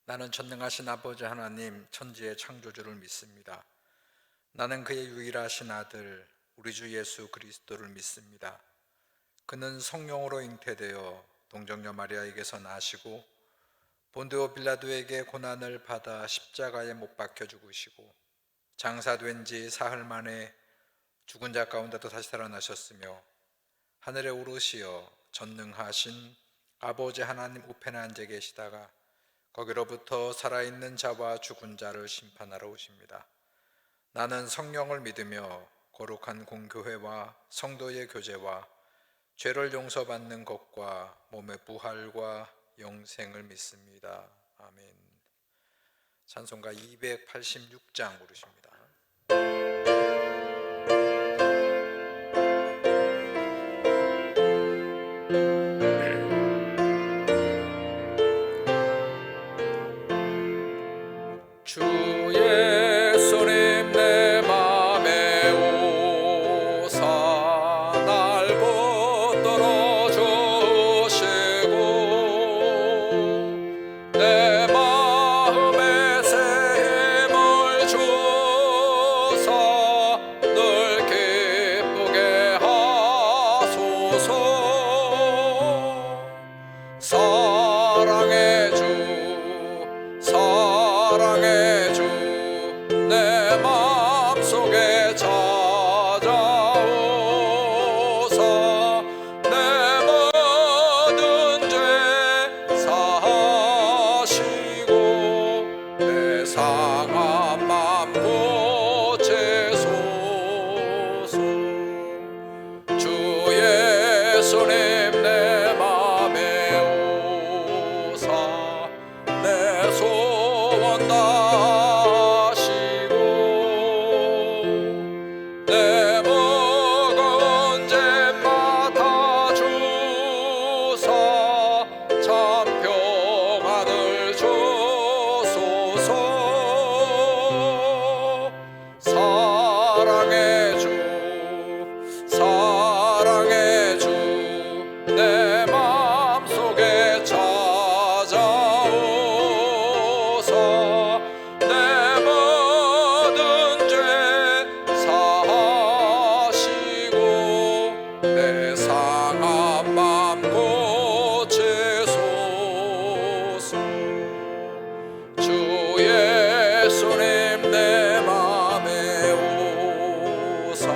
나는 전능하신 아버지 하나님 천지의 창조주를 믿습니다. 나는 그의 유일하신 아들 우리 주 예수 그리스도를 믿습니다. 그는 성령으로 잉태되어 동정녀 마리아에게서 나시고 본디오 빌라도에게 고난을 받아 십자가에 못 박혀 죽으시고 장사된 지 사흘 만에 죽은 자 가운데도 다시 살아나셨으며 하늘에 오르시어 전능하신 아버지 하나님 우편에 앉아 계시다가 거기로부터 살아있는 자와 죽은 자를 심판하러 오십니다. 나는 성령을 믿으며 거룩한 공교회와 성도의 교제와 죄를 용서받는 것과 몸의 부활과 영생을 믿습니다. 아멘. 찬송가 286장 부르십니다. 주 예수님 내 맘에 오사 날 붙들어 주시고 내 마음에 새 힘을 주사 늘 기쁘게 하소서. 사랑의 주 사랑의 주 내 맘속에 찾아오사 내 모든 죄 사하시고 내 상한 맘 고치소서. 주 예수님 내 맘에 오사 내 소원 다하시고 내 무거운 짐 맡아주사 참 평안을 주소서. 사랑의 주 사랑의 주 내 맘속에 찾아오사 내 모든 죄 사하시고 내 상한 맘 고치소서. 주 예수님 내 맘에 오사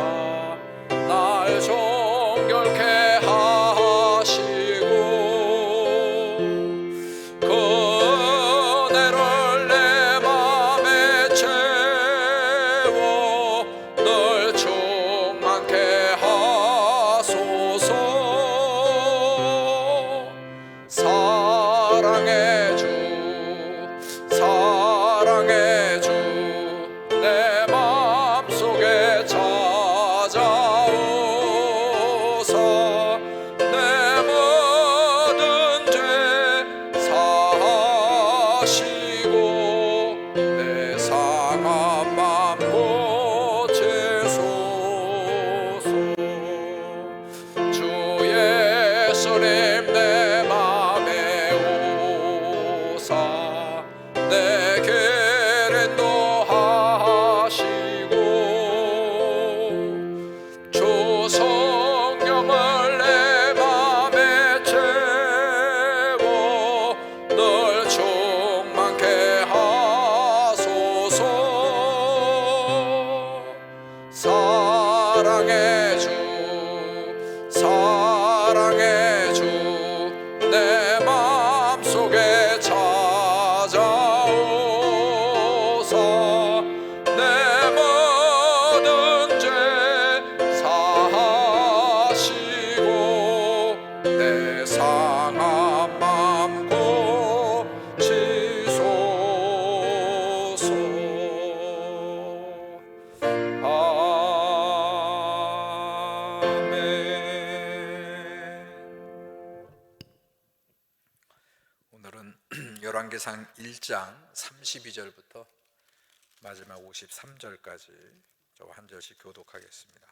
날 정결케 하시고 그 은혜를 내 맘에 채워 늘 충만케 하소서. 사랑의 주 사랑의 주 내 맘속에 찾아오사 내 모든 죄 사하시고 내 상한 맘 고치소서. 주 예수님 내 맘에 오사 내 길은 도하시고 주 성령을 내 맘에 채워 늘 충만케 하소서. 사랑의 주 사랑의 주 내 맘속에 찾아오사 내 모든 죄 사하시고 내 상한 맘 고치소서. 오늘은 열왕기상 1장 32절부터 마지막 53절까지 저와 한 절씩 교독하겠습니다.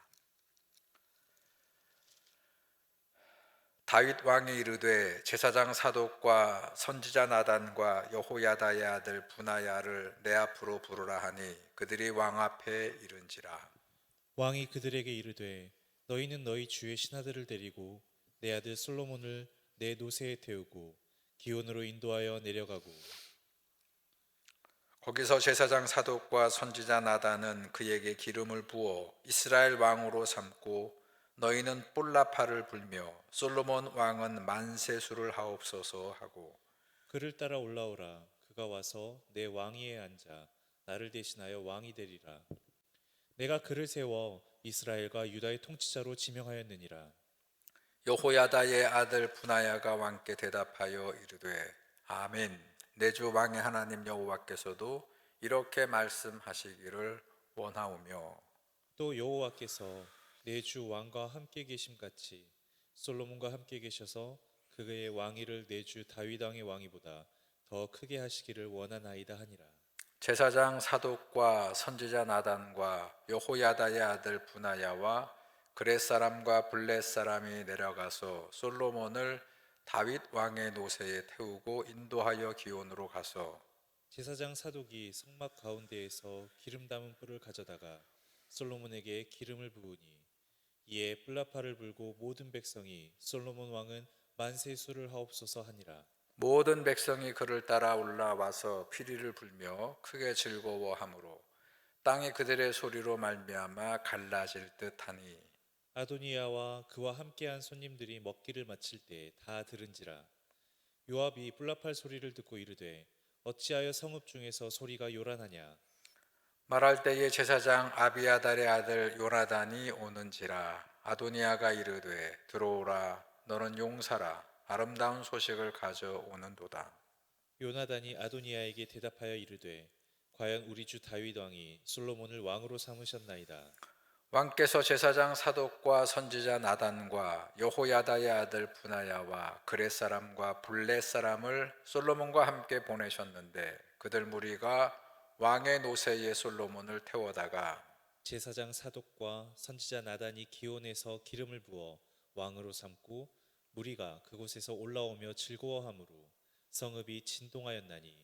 다윗 왕이 이르되 제사장 사독과 선지자 나단과 여호야다의 아들 분하야를 내 앞으로 부르라 하니 그들이 왕 앞에 이른지라. 왕이 그들에게 이르되 너희는 너희 주의 신하들을 데리고 내 아들 솔로몬을 내 노새에 태우고 기온으로 인도하여 내려가고 거기서 제사장 사독과 선지자 나단은 그에게 기름을 부어 이스라엘 왕으로 삼고 너희는 뿔라파를 불며 솔로몬 왕은 만세수를 하옵소서 하고 그를 따라 올라오라. 그가 와서 내 왕위에 앉아 나를 대신하여 왕이 되리라. 내가 그를 세워 이스라엘과 유다의 통치자로 지명하였느니라. 여호야다의 아들 분하야가 왕께 대답하여 이르되 아멘. 내 주 왕의 하나님 여호와께서도 이렇게 말씀하시기를 원하오며 또 여호와께서 내 주 왕과 함께 계심 같이 솔로몬과 함께 계셔서 그의 왕위를 내 주 다윗 왕의 왕위보다 더 크게 하시기를 원하나이다 하니라. 제사장 사독과 선지자 나단과 여호야다의 아들 분하야와 그렛 사람과 블렛 사람이 내려가서 솔로몬을 다윗 왕의 노새에 태우고 인도하여 기온으로 가서 제사장 사독이 성막 가운데에서 기름 담은 뿔을 가져다가 솔로몬에게 기름을 부으니 이에 뿔나파를 불고 모든 백성이 솔로몬 왕은 만세수를 하옵소서 하니라. 모든 백성이 그를 따라 올라와서 피리를 불며 크게 즐거워하므로 땅이 그들의 소리로 말미암아 갈라질 듯하니 아도니야와 그와 함께한 손님들이 먹기를 마칠 때 다 들은지라. 요압이 뿔나팔 소리를 듣고 이르되 어찌하여 성읍 중에서 소리가 요란하냐. 말할 때에 제사장 아비아달의 아들 요나단이 오는지라. 아도니아가 이르되 들어오라 너는 용사라 아름다운 소식을 가져오는도다. 요나단이 아도니야에게 대답하여 이르되 과연 우리 주 다윗 왕이 솔로몬을 왕으로 삼으셨나이다. 왕께서 제사장 사독과 선지자 나단과 여호야다의 아들 분하야와 그렛 사람과 블렛 사람을 솔로몬과 함께 보내셨는데 그들 무리가 왕의 노새에 솔로몬을 태워다가 제사장 사독과 선지자 나단이 기온에서 기름을 부어 왕으로 삼고 무리가 그곳에서 올라오며 즐거워하므로 성읍이 진동하였나니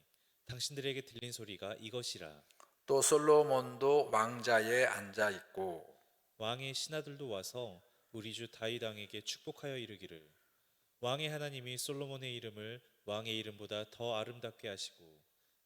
당신들에게 들린 소리가 이것이라. 또 솔로몬도 왕자에 앉아 있고 왕의 신하들도 와서 우리 주 다윗 왕에게 축복하여 이르기를 왕의 하나님이 솔로몬의 이름을 왕의 이름보다 더 아름답게 하시고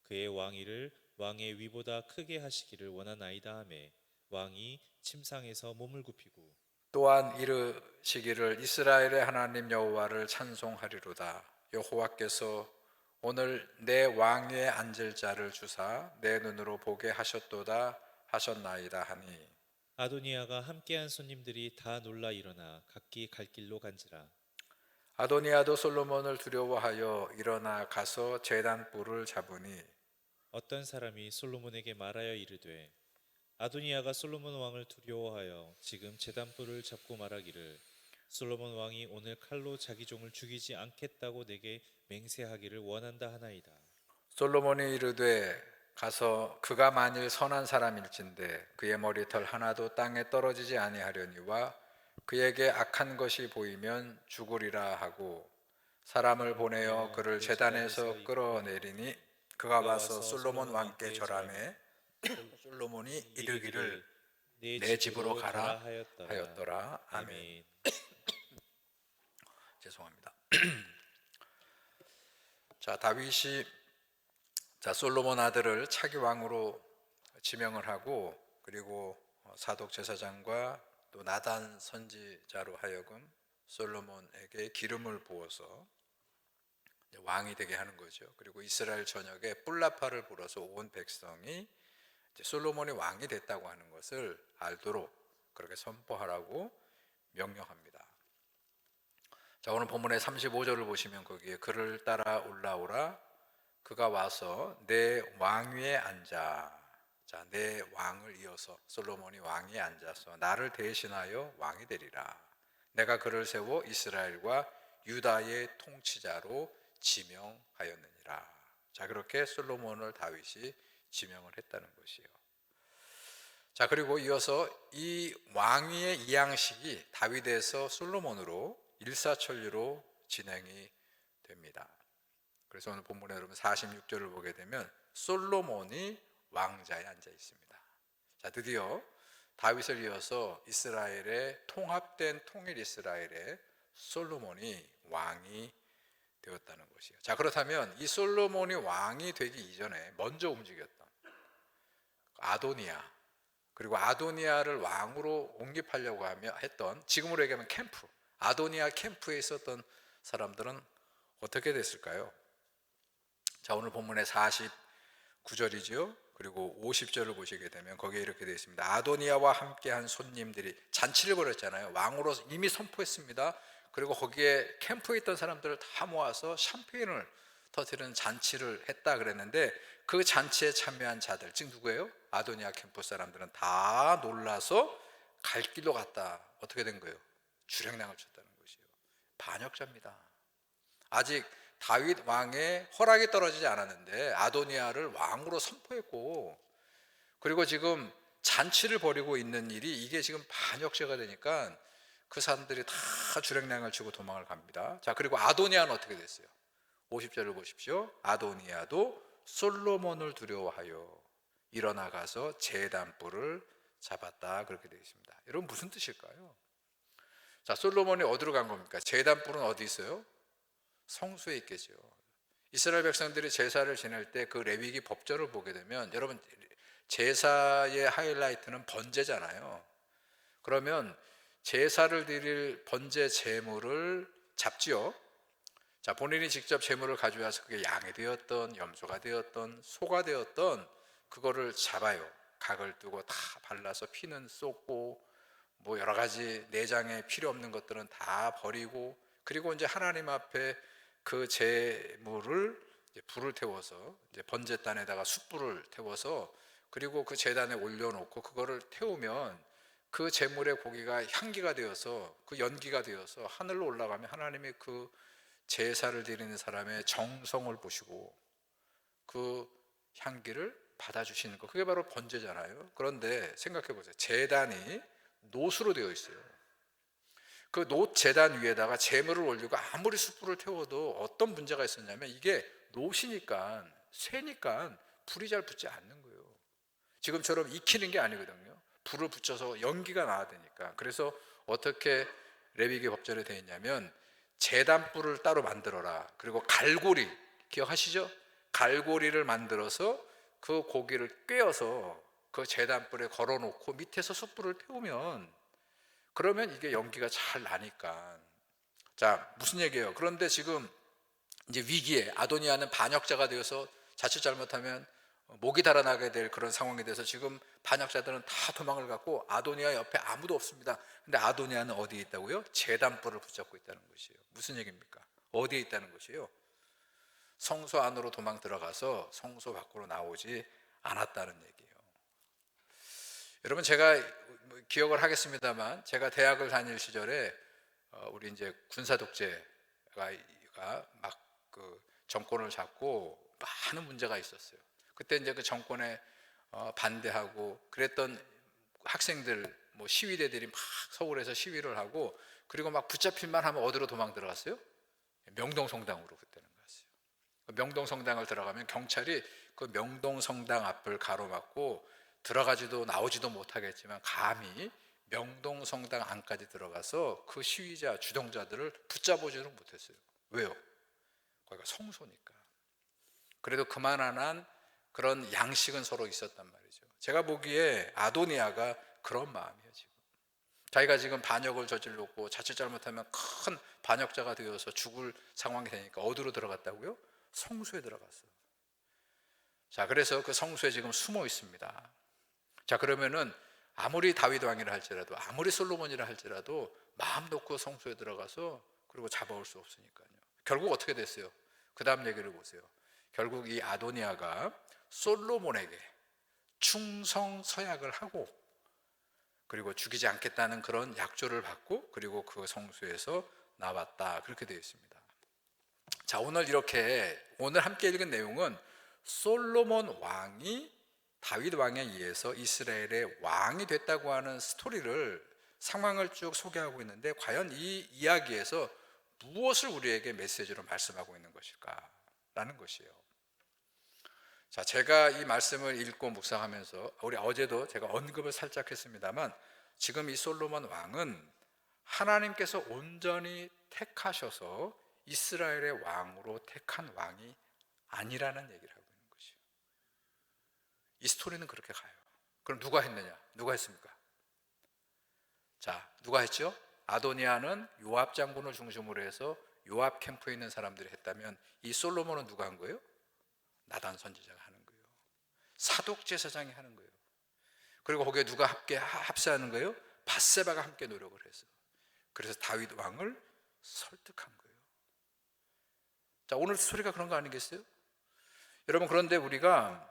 그의 왕위를 왕의 위보다 크게 하시기를 원하나이다 하매 왕이 침상에서 몸을 굽히고 또한 이르시기를 이스라엘의 하나님 여호와를 찬송하리로다. 여호와께서 오늘 내 왕위에 앉을 자를 주사 내 눈으로 보게 하셨도다 하셨나이다 하니 아도니아가 함께한 손님들이 다 놀라 일어나 각기 갈 길로 간지라. 아도니아도 솔로몬을 두려워하여 일어나 가서 제단 뿔을 잡으니 어떤 사람이 솔로몬에게 말하여 이르되 아도니아가 솔로몬 왕을 두려워하여 지금 제단불을 잡고 말하기를 솔로몬 왕이 오늘 칼로 자기 종을 죽이지 않겠다고 내게 맹세하기를 원한다 하나이다. 솔로몬이 이르되 가서 그가 만일 선한 사람일진데 그의 머리털 하나도 땅에 떨어지지 아니하려니와 그에게 악한 것이 보이면 죽으리라 하고 사람을 보내어 그를 제단에서 끌어내리니 그가 와서 솔로몬 왕께 절하매 솔로몬이 이르기를 내 집으로 가라 하였더라. 아멘. 죄송합니다. 자, 다윗이 솔로몬 아들을 차기 왕으로 지명을 하고 그리고 사독 제사장과 또 나단 선지자로 하여금 솔로몬에게 기름을 부어서 왕이 되게 하는 거죠. 그리고 이스라엘 전역에 뿔나파를 불어서 온 백성이 솔로몬이 왕이 됐다고 하는 것을 알도록 그렇게 선포하라고 명령합니다. 자, 오늘 본문의 35절을 보시면 거기에 그를 따라 올라오라. 그가 와서 내 왕위에 앉아. 자, 내 왕을 이어서 솔로몬이 왕위에 앉아서 나를 대신하여 왕이 되리라. 내가 그를 세워 이스라엘과 유다의 통치자로 지명하였느니라. 자, 그렇게 솔로몬을 다윗이 지명을 했다는 것이요. 자, 그리고 이어서 이 왕위의 이양식이 다윗에서 솔로몬으로 일사천리로 진행이 됩니다. 그래서 오늘 본문에 여러분 46절을 보게 되면 솔로몬이 왕자에 앉아 있습니다. 자, 드디어 다윗을 이어서 이스라엘의 통합된 통일 이스라엘의 솔로몬이 왕이 되었다는 것이에요. 자, 그렇다면 이 솔로몬이 왕이 되기 이전에 먼저 움직였던 아도니아, 그리고 아도니아를 왕으로 옹립하려고 했던, 지금으로 얘기하면 캠프, 아도니아 캠프에 있었던 사람들은 어떻게 됐을까요? 자, 오늘 본문의 49절이죠. 그리고 50절을 보시게 되면 거기에 이렇게 되어 있습니다. 아도니아와 함께한 손님들이 잔치를 벌였잖아요. 왕으로 이미 선포했습니다. 그리고 거기에 캠프에 있던 사람들을 다 모아서 샴페인을 터뜨리는 잔치를 했다 그랬는데, 그 잔치에 참여한 자들, 즉 누구예요? 아도니아 캠프 사람들은 다 놀라서 갈 길로 갔다. 어떻게 된 거예요? 주량량을 쳤다는 것이에요. 반역자입니다. 아직 다윗 왕의 허락이 떨어지지 않았는데 아도니아를 왕으로 선포했고, 그리고 지금 잔치를 벌이고 있는 일이 이게 지금 반역죄가 되니까 그 사람들이 다 주량량을 치고 도망을 갑니다. 자, 그리고 아도니아는 어떻게 됐어요? 50절을 보십시오. 아도니아도 솔로몬을 두려워하여 일어나 가서 제단불을 잡았다. 그렇게 되어 있습니다. 여러분, 무슨 뜻일까요? 자, 솔로몬이 어디로 간 겁니까? 제단불은 어디 있어요? 성소에 있겠죠. 이스라엘 백성들이 제사를 지낼 때 그 레위기 법절을 보게 되면, 여러분, 제사의 하이라이트는 번제잖아요. 그러면 제사를 드릴 번제 제물을 잡지요. 자, 본인이 직접 제물을 가져와서 그게 양이 되었던 염소가 되었던 소가 되었던 그거를 잡아요. 각을 두고 다 발라서 피는 쏟고 뭐 여러 가지 내장에 필요 없는 것들은 다 버리고, 그리고 이제 하나님 앞에 그 제물을 이제 불을 태워서 이제 번제단에다가 숯불을 태워서, 그리고 그 제단에 올려놓고 그거를 태우면 그 제물의 고기가 향기가 되어서, 그 연기가 되어서 하늘로 올라가면 하나님이 그 제사를 드리는 사람의 정성을 보시고 그 향기를 받아주시는 것, 그게 바로 번제잖아요. 그런데 생각해 보세요. 제단이 놋으로 되어 있어요. 그 놋 제단 위에다가 제물을 올리고 아무리 숯불을 태워도 어떤 문제가 있었냐면, 이게 놋이니까 쇠니까 불이 잘 붙지 않는 거예요. 지금처럼 익히는 게 아니거든요. 불을 붙여서 연기가 나야 되니까. 그래서 어떻게 레위기 법절에 되어 있냐면, 제단불을 따로 만들어라. 그리고 갈고리, 기억하시죠? 갈고리를 만들어서 그 고기를 꿰어서 그 제단불에 걸어놓고 밑에서 숯불을 태우면, 그러면 이게 연기가 잘 나니까. 자, 무슨 얘기예요? 그런데 지금 이제 위기에 아도니아는 반역자가 되어서 자칫 잘못하면 목이 달아나게 될 그런 상황이 돼서 지금 반역자들은 다 도망을 갔고 아도니아 옆에 아무도 없습니다. 근데 아도니아는 어디에 있다고요? 제단불을 붙잡고 있다는 것이에요. 무슨 얘기입니까? 어디에 있다는 것이에요? 성소 안으로 도망 들어가서 성소 밖으로 나오지 않았다는 얘기예요. 여러분, 제가 기억을 하겠습니다만, 제가 대학을 다닐 시절에 우리 이제 군사 독재가 막 그 정권을 잡고 많은 문제가 있었어요. 그때 이제 그 정권에 반대하고 그랬던 학생들, 뭐 시위대들이 막 서울에서 시위를 하고, 그리고 막 붙잡힐만 하면 어디로 도망 들어갔어요? 명동성당으로 그때는 갔어요. 명동성당을 들어가면 경찰이 그 명동성당 앞을 가로막고 들어가지도 나오지도 못하겠지만 감히 명동성당 안까지 들어가서 그 시위자 주동자들을 붙잡아보지는 못했어요. 왜요? 거기가 성소니까. 그래도 그만한 그런 양식은 서로 있었단 말이죠. 제가 보기에 아도니아가 그런 마음이에요. 지금 자기가 지금 반역을 저질렀고 자칫 잘못하면 큰 반역자가 되어서 죽을 상황이 되니까 어디로 들어갔다고요? 성소에 들어갔어요. 자, 그래서 그 성소에 지금 숨어 있습니다. 자, 그러면은 아무리 다윗 왕이라 할지라도, 아무리 솔로몬이라 할지라도 마음 놓고 성소에 들어가서 그리고 잡아올 수 없으니까요. 결국 어떻게 됐어요? 그 다음 얘기를 보세요. 결국 이 아도니아가 솔로몬에게 충성서약을 하고, 그리고 죽이지 않겠다는 그런 약조를 받고, 그리고 그 성소에서 나왔다. 그렇게 되어 있습니다. 자, 오늘 함께 읽은 내용은 솔로몬 왕이 다윗 왕에 의해서 이스라엘의 왕이 됐다고 하는 스토리를 상황을 쭉 소개하고 있는데 과연 이 이야기에서 무엇을 우리에게 메시지로 말씀하고 있는 것일까라는 것이에요. 자, 제가 이 말씀을 읽고 묵상하면서 우리 어제도 제가 언급을 살짝 했습니다만 지금 이 솔로몬 왕은 하나님께서 온전히 택하셔서 이스라엘의 왕으로 택한 왕이 아니라는 얘기를 하고 있는 것이에요. 이 스토리는 그렇게 가요. 그럼 누가 했느냐? 누가 했습니까? 자, 누가 했죠? 아도니아는 요압 장군을 중심으로 해서 요압 캠프에 있는 사람들이 했다면 이 솔로몬은 누가 한 거예요? 나단 선지자가 하는 거예요. 사독 제사장이 하는 거예요. 그리고 거기에 누가 함께 합세하는 거예요? 밧세바가 함께 노력을 해서. 그래서 다윗 왕을 설득한 거예요. 자, 오늘 스토리가 그런 거 아니겠어요? 여러분, 그런데 우리가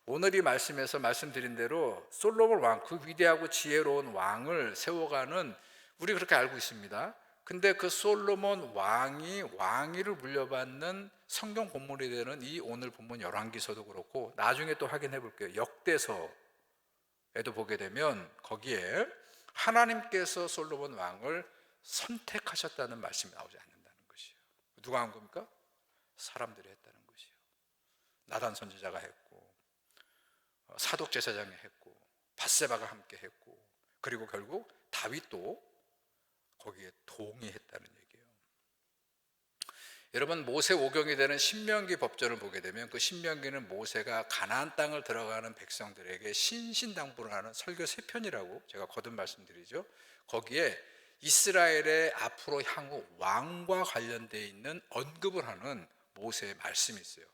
오늘 이 말씀에서 말씀드린 대로 솔로몬 왕, 그 위대하고 지혜로운 왕을 세워가는 우리 그렇게 알고 있습니다. 근데 그 솔로몬 왕이 왕위를 물려받는 성경 본문이 되는 이 오늘 본문 열왕기서도 그렇고 나중에 또 확인해 볼게요. 역대서에도 보게 되면 거기에 하나님께서 솔로몬 왕을 선택하셨다는 말씀이 나오지 않는다는 것이에요. 누가 한 겁니까? 사람들이 했다는 것이에요. 나단 선지자가 했고 사독 제사장이 했고 밧세바가 함께 했고 그리고 결국 다윗도 거기에 동의했다는 얘기예요. 여러분, 모세 오경이 되는 신명기 법전을 보게 되면 그 신명기는 모세가 가나안 땅을 들어가는 백성들에게 신신당부를 하는 설교 3편이라고 제가 거듭 말씀드리죠. 거기에 이스라엘의 앞으로 향후 왕과 관련되어 있는 언급을 하는 모세의 말씀이 있어요.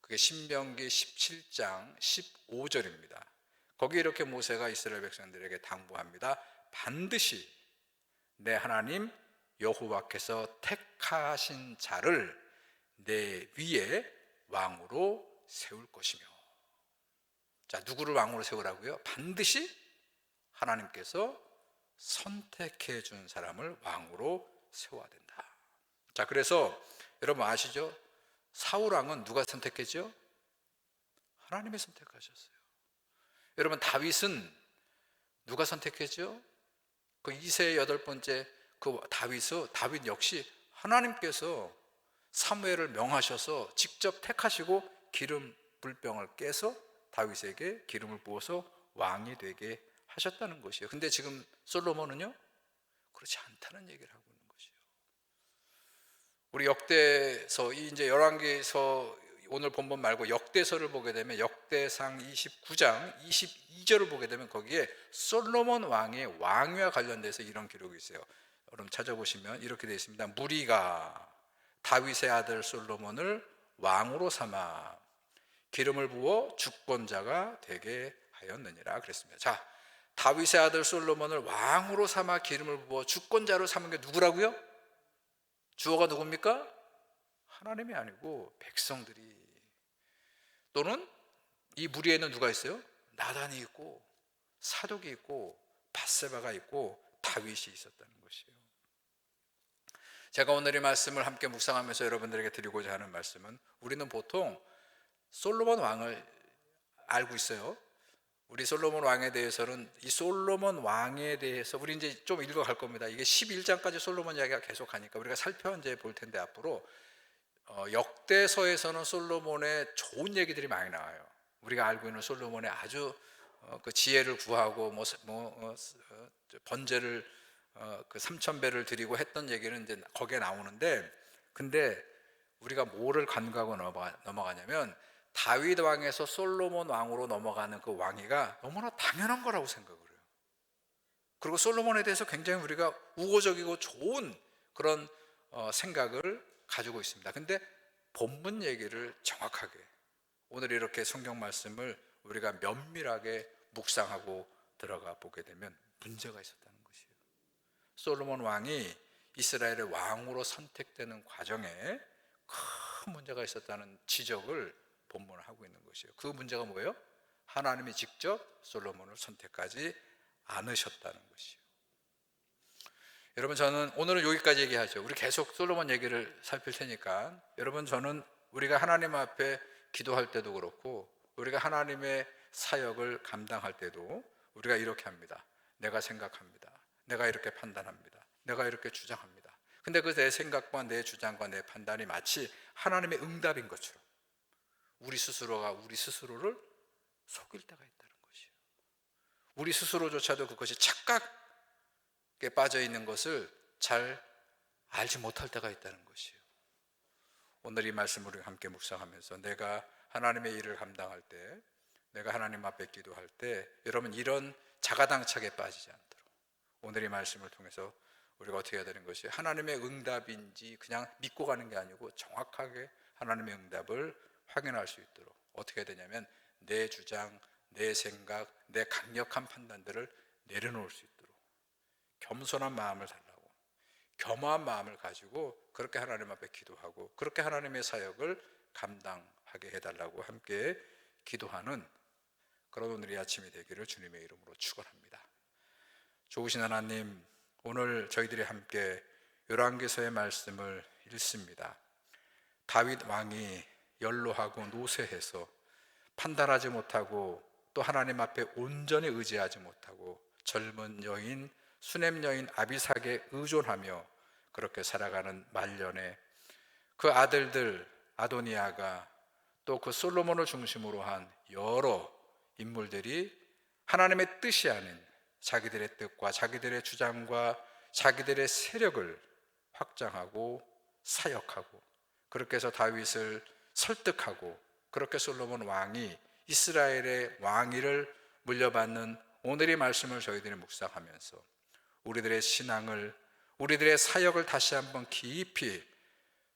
그게 신명기 17장 15절입니다. 거기 이렇게 모세가 이스라엘 백성들에게 당부합니다. 반드시 내 하나님 여호와께서 택하신 자를 내 위에 왕으로 세울 것이며. 자, 누구를 왕으로 세우라고요? 반드시 하나님께서 선택해 준 사람을 왕으로 세워야 된다. 자, 그래서 여러분 아시죠? 사울 왕은 누가 선택했죠? 하나님이 선택하셨어요. 여러분, 다윗은 누가 선택했죠? 그 이세의 8번째 그 다윗 역시 하나님께서 사무엘을 명하셔서 직접 택하시고 기름 불병을 깨서 다윗에게 기름을 부어서 왕이 되게 하셨다는 것이에요. 근데 지금 솔로몬은요, 그렇지 않다는 얘기를 하고 있는 것이에요. 우리 역대서, 이제 열왕기서 오늘 본문 말고 역대서를 보게 되면 역대상 29장 22절을 보게 되면 거기에 솔로몬 왕의 왕위와 관련돼서 이런 기록이 있어요. 여러분 찾아보시면 이렇게 되어 있습니다. 무리가 다윗의 아들 솔로몬을 왕으로 삼아 기름을 부어 주권자가 되게 하였느니라 그랬습니다. 자, 다윗의 아들 솔로몬을 왕으로 삼아 기름을 부어 주권자로 삼은 게 누구라고요? 주어가 누굽니까? 하나님이 아니고 백성들이. 또는 이 무리에는 누가 있어요? 나단이 있고 사독이 있고 밧세바가 있고 다윗이 있었다는 것이에요. 제가 오늘 이 말씀을 함께 묵상하면서 여러분들에게 드리고자 하는 말씀은, 우리는 보통 솔로몬 왕을 알고 있어요. 우리 솔로몬 왕에 대해서는, 이 솔로몬 왕에 대해서 우리 이제 좀 읽어갈 겁니다. 이게 11장까지 솔로몬 이야기가 계속 가니까 우리가 살펴 이제 볼 텐데 앞으로 역대서에서는 솔로몬의 좋은 얘기들이 많이 나와요. 우리가 알고 있는 솔로몬의 아주 그 지혜를 구하고 번제를 그 3,000배를 드리고 했던 얘기는 이제 거기에 나오는데, 근데 우리가 뭐를 간과하고 넘어가냐면 다윗 왕에서 솔로몬 왕으로 넘어가는 그 왕위가 너무나 당연한 거라고 생각을 해요. 그리고 솔로몬에 대해서 굉장히 우리가 우호적이고 좋은 그런 생각을 가지고 있습니다. 근데 본문 얘기를 정확하게 오늘 이렇게 성경 말씀을 우리가 면밀하게 묵상하고 들어가 보게 되면 문제가 있었다는 것이에요. 솔로몬 왕이 이스라엘의 왕으로 선택되는 과정에 큰 문제가 있었다는 지적을 본문을 하고 있는 것이에요. 그 문제가 뭐예요? 하나님이 직접 솔로몬을 선택하지 않으셨다는 것이에요. 여러분, 저는 오늘은 여기까지 얘기하죠. 우리 계속 솔로몬 얘기를 살필 테니까, 여러분, 저는 우리가 하나님 앞에 기도할 때도 그렇고 우리가 하나님의 사역을 감당할 때도 우리가 이렇게 합니다. 내가 생각합니다. 내가 이렇게 판단합니다. 내가 이렇게 주장합니다. 근데 그 내 생각과 내 주장과 내 판단이 마치 하나님의 응답인 것처럼 우리 스스로가 우리 스스로를 속일 때가 있다는 것이에요. 우리 스스로조차도 그것이 착각에 빠져 있는 것을 잘 알지 못할 때가 있다는 것이에요. 오늘 이 말씀을 우리 함께 묵상하면서 내가 하나님의 일을 감당할 때, 내가 하나님 앞에 기도할 때 여러분 이런 자가당착에 빠지지 않도록 오늘 이 말씀을 통해서 우리가 어떻게 해야 되는 것이 하나님의 응답인지 그냥 믿고 가는 게 아니고 정확하게 하나님의 응답을 확인할 수 있도록 어떻게 해야 되냐면 내 주장, 내 생각, 내 강력한 판단들을 내려놓을 수 있도록 겸손한 마음을 달라고, 겸허한 마음을 가지고 그렇게 하나님 앞에 기도하고 그렇게 하나님의 사역을 감당하게 해달라고 함께 기도하는 그런 오늘의 아침이 되기를 주님의 이름으로 축원합니다. 좋으신 하나님, 오늘 저희들이 함께 열왕기서의 말씀을 읽습니다. 다윗 왕이 연로하고 노쇠해서 판단하지 못하고 또 하나님 앞에 온전히 의지하지 못하고 젊은 여인, 수냄 여인 아비삭에 의존하며 그렇게 살아가는 말년에 그 아들들 아도니아가 또 그 솔로몬을 중심으로 한 여러 인물들이 하나님의 뜻이 아닌 자기들의 뜻과 자기들의 주장과 자기들의 세력을 확장하고 사역하고 그렇게 해서 다윗을 설득하고 그렇게 솔로몬 왕이 이스라엘의 왕위를 물려받는 오늘의 말씀을 저희들이 묵상하면서 우리들의 신앙을, 우리들의 사역을 다시 한번 깊이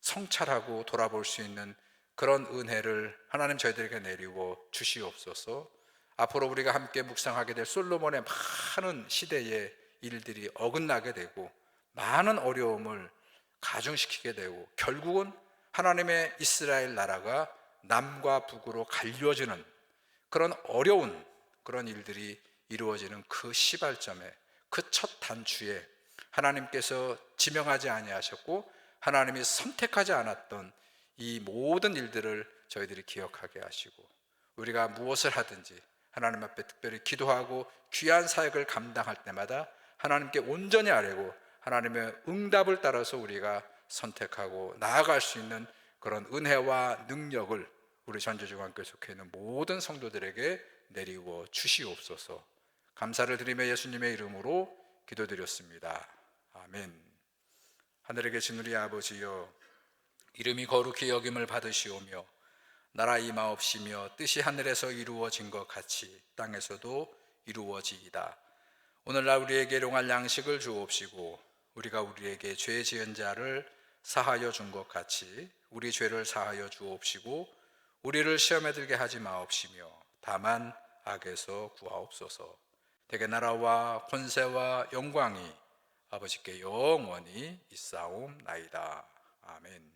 성찰하고 돌아볼 수 있는 그런 은혜를 하나님 저희들에게 내리고 주시옵소서. 앞으로 우리가 함께 묵상하게 될 솔로몬의 많은 시대의 일들이 어긋나게 되고 많은 어려움을 가중시키게 되고 결국은 하나님의 이스라엘 나라가 남과 북으로 갈려지는 그런 어려운 그런 일들이 이루어지는 그 시발점에 그 첫 단추에 하나님께서 지명하지 아니하셨고 하나님이 선택하지 않았던 이 모든 일들을 저희들이 기억하게 하시고 우리가 무엇을 하든지 하나님 앞에 특별히 기도하고 귀한 사역을 감당할 때마다 하나님께 온전히 아뢰고 하나님의 응답을 따라서 우리가 선택하고 나아갈 수 있는 그런 은혜와 능력을 우리 전주중앙교회 속해 있는 모든 성도들에게 내리고 주시옵소서. 감사를 드리며 예수님의 이름으로 기도드렸습니다. 아멘. 하늘에 계신 우리 아버지여, 이름이 거룩히 여김을 받으시오며 나라 임하옵시며 뜻이 하늘에서 이루어진 것 같이 땅에서도 이루어지이다. 오늘날 우리에게 일용할 양식을 주옵시고 우리가 우리에게 죄 지은 자를 사하여 준 것 같이 우리 죄를 사하여 주옵시고 우리를 시험에 들게 하지 마옵시며 다만 악에서 구하옵소서. 대개 나라와 권세와 영광이 아버지께 영원히 있사옵나이다. 아멘.